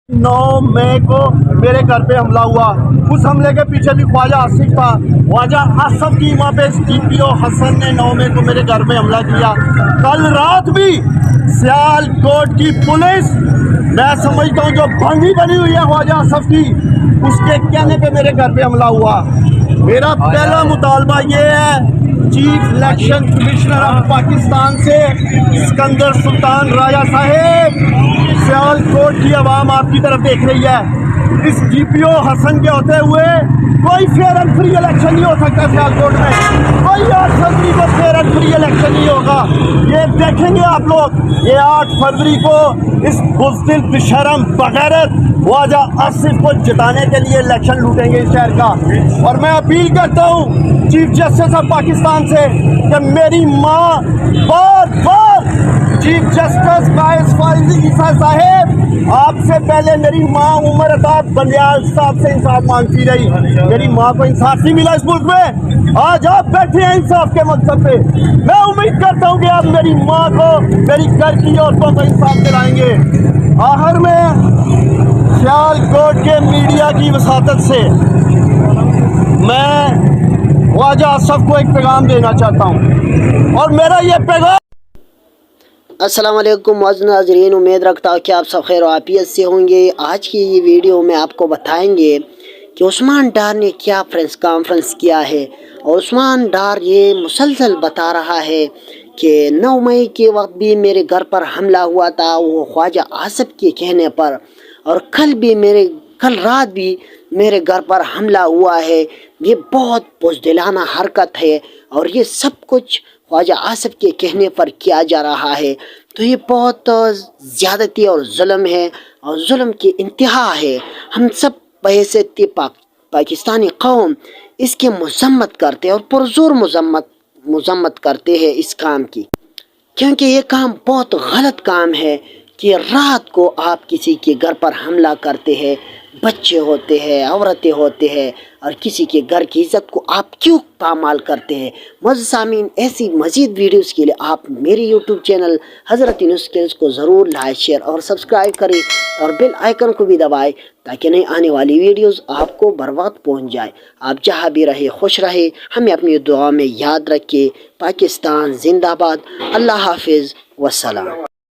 9 मई को मेरे घर पे हमला हुआ। उस हमले के पीछे भी ख्वाजा आसिफ था। ख्वाजा आसिफ की वहाँ पे DPO हसन ने 9 मई को मेरे घर पे हमला किया। कल रात भी सियालकोट की पुलिस, मैं समझता हूँ जो भंगी बनी हुई है ख्वाजा आसिफ की, उसके कहने पे मेरे घर पे हमला हुआ। मेरा पहला मुतालबा ये है, chief election commissioner of Pakistan से सिकंदर सुल्तान राजा साहेब, सियालकोट की आवाम आपकी तरफ देख रही है। इस DPO हसन के होते हुए कोई फेयर एंड फ्री इलेक्शन नहीं हो सकता सियालकोट में। कोई 8 फरवरी को फेयर एंड फ्री इलेक्शन नहीं होगा। ये देखेंगे आप लोग, ये 8 फरवरी को इस बुज़दिल बेशरम बगैरत ख्वाजा आसिफ को जिताने के लिए इलेक्शन लूटेंगे इस शहर का। और मैं अपील करता हूँ चीफ जस्टिस ऑफ पाकिस्तान से कि मेरी माँ बार बार चीफ जस्टिस कायस फाइज़ ईसा साहेब, आपसे पहले मेरी माँ उमर अताब बंदियाल साहब से इंसाफ मांगती रही। मेरी माँ को इंसाफ नहीं मिला इस मुल्क में। आज आप बैठे हैं इंसाफ के मकसद पे। मैं उम्मीद करता हूँ कि आप मेरी माँ को, मेरी घर की औरतों को इंसाफ दिलाएंगे। आखिर में सियालकोट के मीडिया की वसातत से मैं ख्वाजा आसिफ को एक पैगाम देना चाहता हूँ, और मेरा ये पैगाम। अस्सलाम वालेकुम मुअज़्ज़िज़ नाज़रीन, उम्मीद रखता हूँ कि आप सब खैर आफियत से होंगे। आज की ये वीडियो में आपको बताएंगे कि उस्मान डार ने क्या प्रेस कॉन्फ्रेंस किया है। और उस्मान डार ये मुसलसल बता रहा है कि 9 मई के वक्त भी मेरे घर पर हमला हुआ था, वो ख्वाजा आसिफ के कहने पर, और कल रात भी मेरे घर पर हमला हुआ है। ये बहुत बुज़दिलाना हरकत है और ये सब कुछ ख्वाजा आसिफ के कहने पर किया जा रहा है। तो ये बहुत ज़्यादती और जुल्म है, और जुल्म की इंतहा है। हम सब बहैसियत पाकिस्तानी कौम इसकी मजम्मत करते हैं और पुरज़ोर मजम्मत करते हैं इस काम की, क्योंकि ये काम बहुत गलत काम है कि रात को आप किसी के घर पर हमला करते हैं। बच्चे होते हैं, औरतें होते हैं, और किसी के घर की इज़्ज़त को आप क्यों पामाल करते हैं। मुअज़्ज़िज़ सामीन, ऐसी मज़ीद वीडियोस के लिए आप मेरे YouTube चैनल हज़रत यूनुस स्किल्स को ज़रूर लाइक, शेयर और सब्सक्राइब करें, और बेल आइकन को भी दबाएं ताकि नई आने वाली वीडियोस आपको बर वक्त पहुँच जाए। आप जहाँ भी रहे खुश रहे, हमें अपनी दुआ में याद रखें। पाकिस्तान जिंदाबाद। अल्लाह हाफिज़, वस्सलाम।